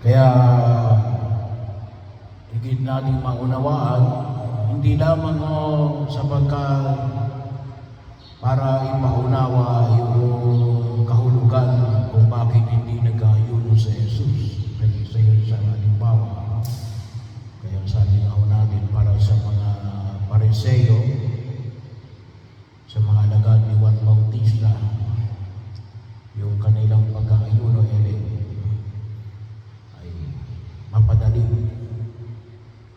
Kaya higit nating maunawaan, hindi lamang sapagkat para ipaunawa yung kahulugan kung bakit hindi nag-aayuno sa Jesus. Sa halimbawa, kaya sabi nga natin para sa mga Pariseo, sa mga alagad ni Juan Bautista, yung kanilang pag-aayuno ay mapadali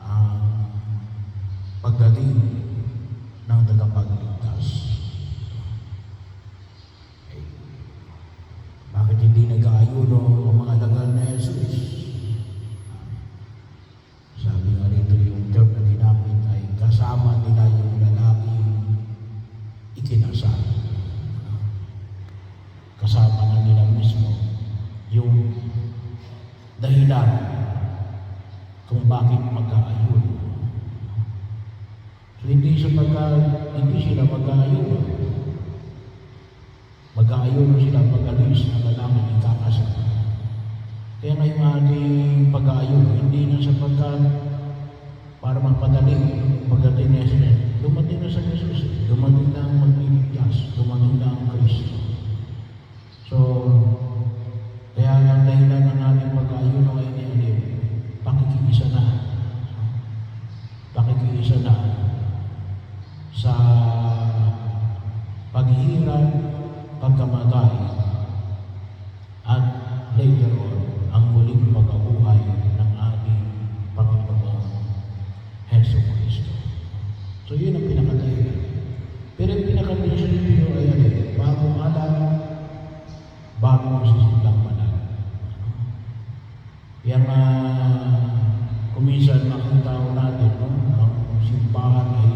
ang pagdating ng tagapagligtas. Bakit hindi nag-aayuno ang mga alagad na Jesus? Sabi nga rito yung term na ginamit ay kasama nila yung lalaki ikinasal. Kasama na nila mismo yung dahilan kung bakit mag-aayuno. So hindi sila mag-aayuno. Mag-aayuno sila pag-alis na lalaki ikakasal. Kaya ngayong ating pag-aayuno, hindi na sapagkat para magpadali pagdating ni Jesus. Dumating na sa Jesus. Dumating na ang magliligtas. Dumating na ang Kristo. So, kaya ang dahilan ng ating pag-aayuno ay pakikiisa na. Pakikiisa na sa paghihirap, pagkamatay, at later on, ang muling pagkabuhay ng ating Panginoong Hesus Kristo. So yun ang pinakadahilan. Pero yung pinakadahilan ay bagong alam, bagong sisilang malag. Yan kuminsan makita natin, ang simbahan ay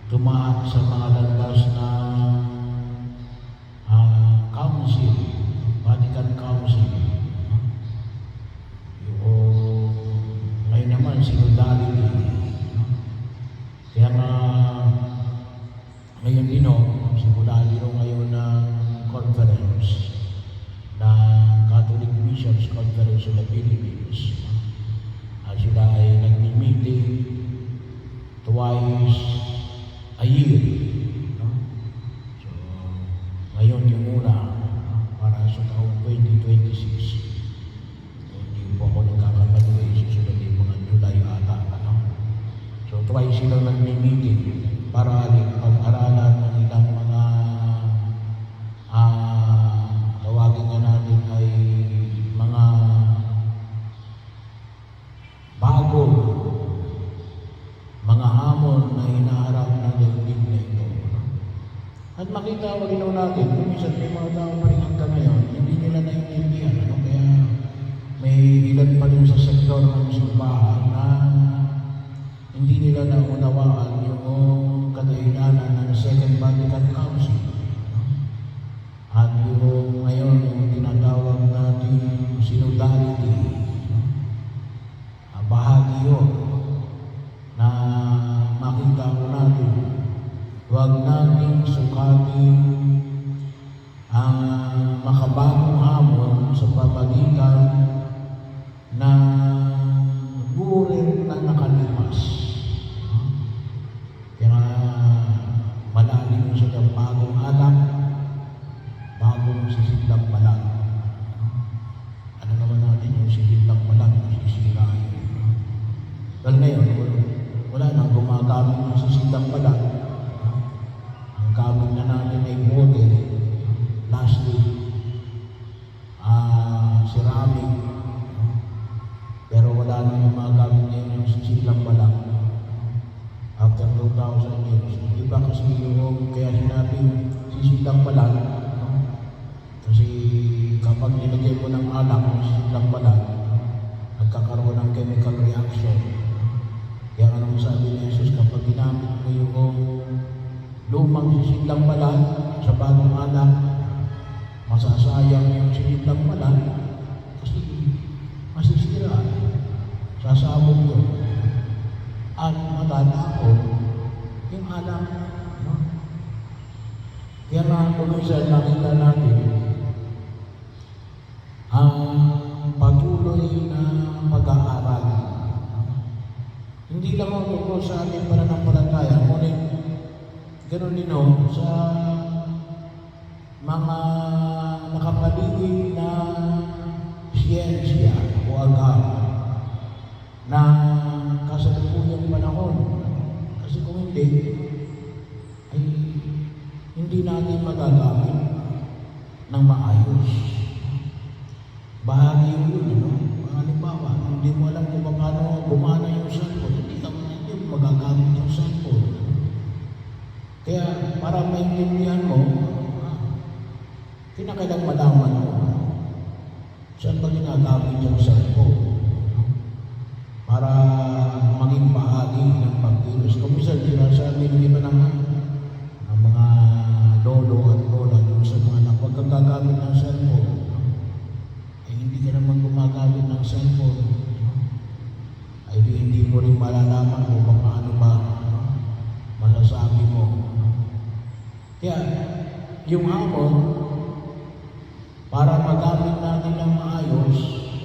tumaak sa mga landas na council, Vatican Council. Yung ngayon naman, synodality. Kaya ngayon din simula din ngayon ng conference na Catholic Bishops Conference of the Philippines. Sila ay nagmi-meeting twice a year. So, ngayon yung una para sa taong 2026. Hindi po ako nagkakamali, susunod yung mga July ata. So, twice silang nagmi-meeting para pag-aralan ng ilang mga tawagin nga natin ay mga bago, mga hamon na hinaharap ng daigdig na ito. At makita rin natin, minsan may mga tao pa rin hanggang ngayon, hindi nila naiintindihan. Kaya may ilan pa rin sa sektor ng simbahan na hindi nila naunawaan yung kadahilanan ng Second Vatican Council. At yung ngayon, yung tinatawag natin synodality, bahagi yun na makita ko natin. Huwag natin sukatin ang makabagong hamon sa pamagitan ng burin na nakalipas. Kaya malalim sa bagong alak, bagong sisidlang balag. Ano naman natin yung sisidlang balag, sisira yun. Dahil ngayon, wala nang gumagamit ng sisidlang balag. Ang gamit na natin ay bote, plastic, ceramic, pero wala nang gumagamit ngayon yung sisidlang balag. After 2,000 years, iba kasi yung kaya sinabing sisidlang balag, kasi kapag nilagay mo ng alak ng sisidlang balag, nagkakaroon ng chemical reaction. Kaya anong sabi ni Jesus, kapag ginamit mo yung lumang sisidlang balag sa bagong alak, masasayang yung sisidlang balag kasi masisira. Sasabog yun. At matatapon yung alak. Kaya nga kuminsan nakita natin ang patuloy patuloy na pag-aaral. Hindi lang ako tungkol sa ating pananampalataya, ngunit ganoon din ako sa mga nakapaligid na siyensya o agam na kasalukuyang panahon. Kasi kung hindi, ay hindi natin magagamit ng maayos. Bahagi yun, no? Halimbawa, hindi mo alam kung paano gumana yung cellphone, hindi mo magagamit yung cellphone. Kaya para maintindihan mo, kinakailang malaman mo saan ba ginagamit yung cellphone para maging bahagi ng pagkilos. Kung minsan, sinasabi ng iba ng mga lolo at lola yung sa mga pagkagagamit ng cellphone, ay hindi ka naman gumagamit ng cellphone, ay hindi mo rin malalaman kung paano ba masasabi mo. Kaya, yung hamon, para magamit natin ng maayos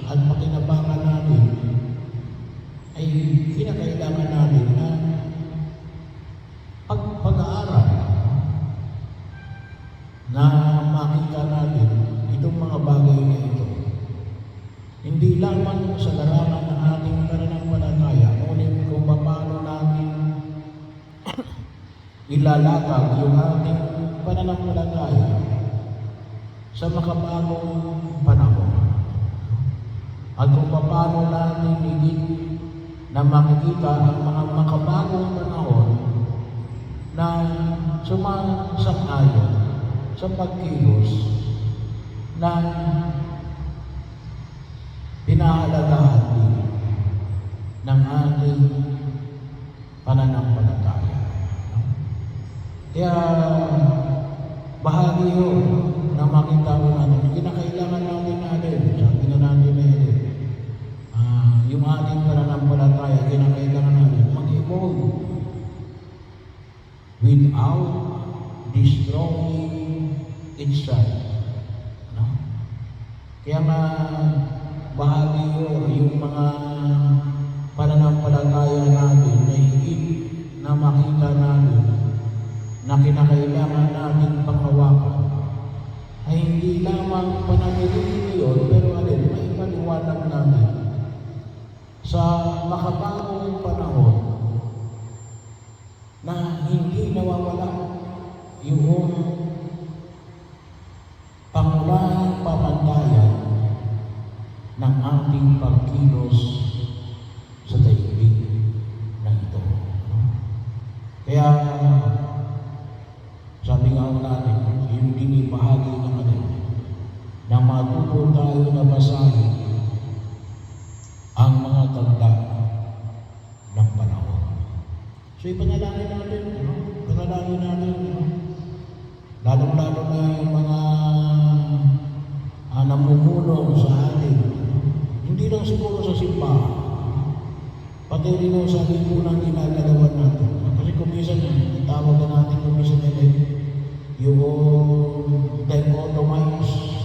at pakinabangan natin, ay kinakailangan natin na pag-aaral na makita natin itong mga bagay na ito. Hindi lamang sa larangan ng ating pananampalataya, ngunit kung paano natin ilalakad yung ating pananampalataya sa makabagong panahon. At kung paano natin higit na makikita ang mga makabagong panahon na sumasang-ayon sa pagkilos na pinahalagahan din ng ating pananampalataya. Kaya bahagi yun na makita ko natin, kinakailangan natin sabi nga natin yung ating pananampalataya, kinakailangan natin mag-evolve without destroying itself. No? Kaya nga, bahagi yun yung mga pananampalataya natin na higit na makita natin na kinakailangan natin panghawakan ay hindi lamang pananalili yun, pero may paliwanag namin sa makabagong panahon na hindi nawawala yung pangunahing pamantayan ng ating pagkilos sa daigdig na ito. Kaya, sabi nga natin, yung dinibahagi ng na matuto tayo na basahin ang mga tanda ng panahon. So, ipanalangin natin, panalangin natin, lalong-lalo na yung mga namumulong sa atin. Hindi lang siguro sa simbahan, pati rin sa lipunang ginagalawan natin. Kasi kumisan tawag na natin kumisan yung dichotomized.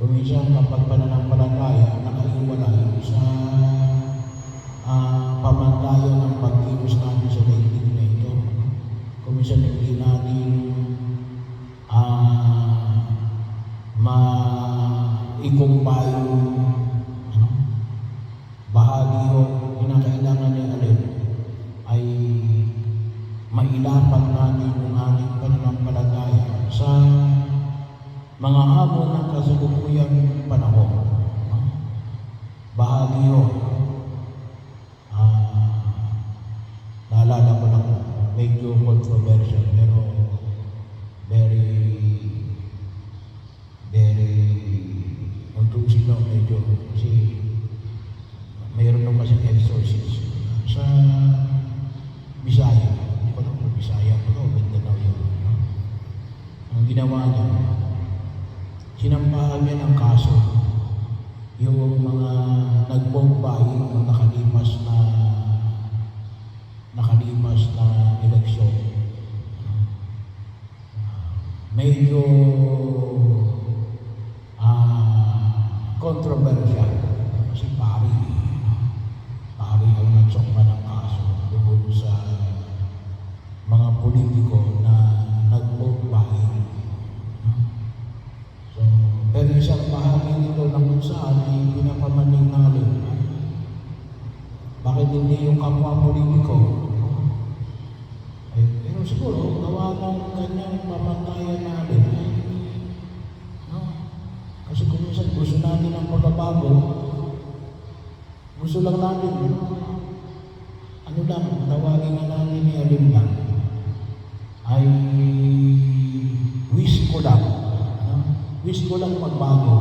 Kumisan kapag pananampalataya, nakaiwalay sa pamantayan ng pagkilos natin sa daigdig na ito. Kumisan hindi natin maikumpay bahagi yun, kinakailangan niya ay mailapat natin yung ating pananampalataya sa mga hamon ng kasalukuyang panahon. Bahagi yun. Naalala ko lang, medyo controversial, pero very untungsin lang medyo, kasi mayroon nung kasi exorcist sa Bisaya. Hindi ko lang kung Bisaya ko o Mindanao yun. Ang ginawa niya, sinampahan niya ng kaso yung mga nagbomba yung nakalipas na eleksyon. Medyo controversial. pari. Pari ang nagsokpa ng kaso doon sa mga politiko na nag-vote buying. So, pero isang bahagi nito na kung saan ay pinapamaning ng alin. Bakit hindi yung kapwa politiko? Pero siguro, gawa ng kanyang pamantayan natin. No? Kasi kung minsan gusto natin ng pagbabago, gusto lang natin, ano lang, tawagin na natin ni Alin lang, ay wish ko lang. No? Wish ko lang magbago.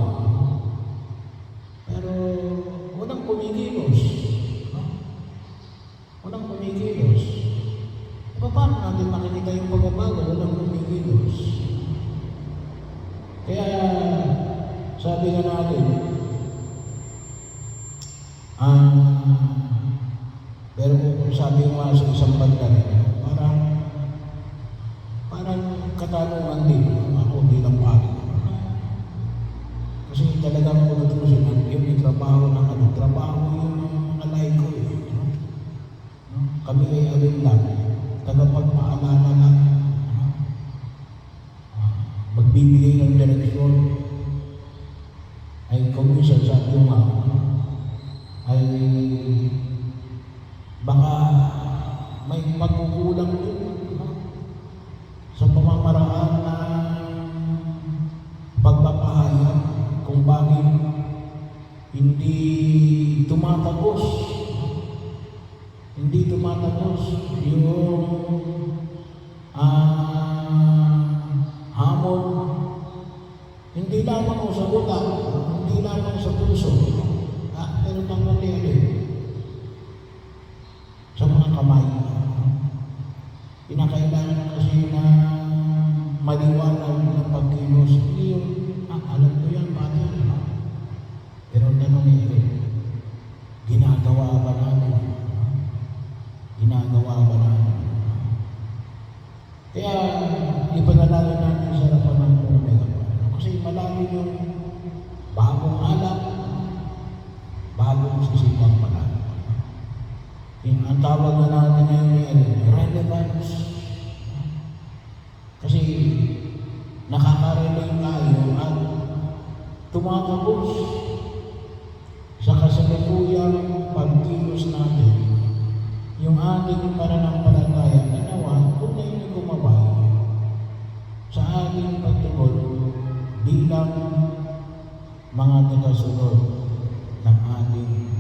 Pero walang kumikilos. No? Walang kumikilos. Paano natin makikita yung pagbabago? Walang kumikilos. Kaya sabi nga natin, pero kung sabi nga sa isang banda rin, parang katanungan din ako bilang pari. Kasi talagang kunutusin yung trabaho ng trabaho yung mga laiko no? Kami ay alin lang, tagapagpaalala lang, magbibigay ng direksyon, ay kung minsan sabi yung ay baka may pagkukulang din sa pamamaraan ng pagpapahayag kung bakit hindi tumatagos yung hamon, hindi lamang sa utak, hindi lamang sa puso, pero tanggapin sa mga kamay. Pinakailangan kasi na maliwanag ng pagkilos. Hindi yung, alam ko yan, pati. Pero tanong ginagawa ba natin? Kaya ipanalangin natin sa harapan ng Omega. Kasi malalim yung bagong alak, bagong sisigang malalim. Ang tawag na natin ngayon ay relevance. Kasi nakaka-relate tayo at tumatapos sa kasalukuyang pagkilos natin yung ating pananampalataya na nawa tunay na gumabay sa ating pagtugon bilang mga tagasunod ng ating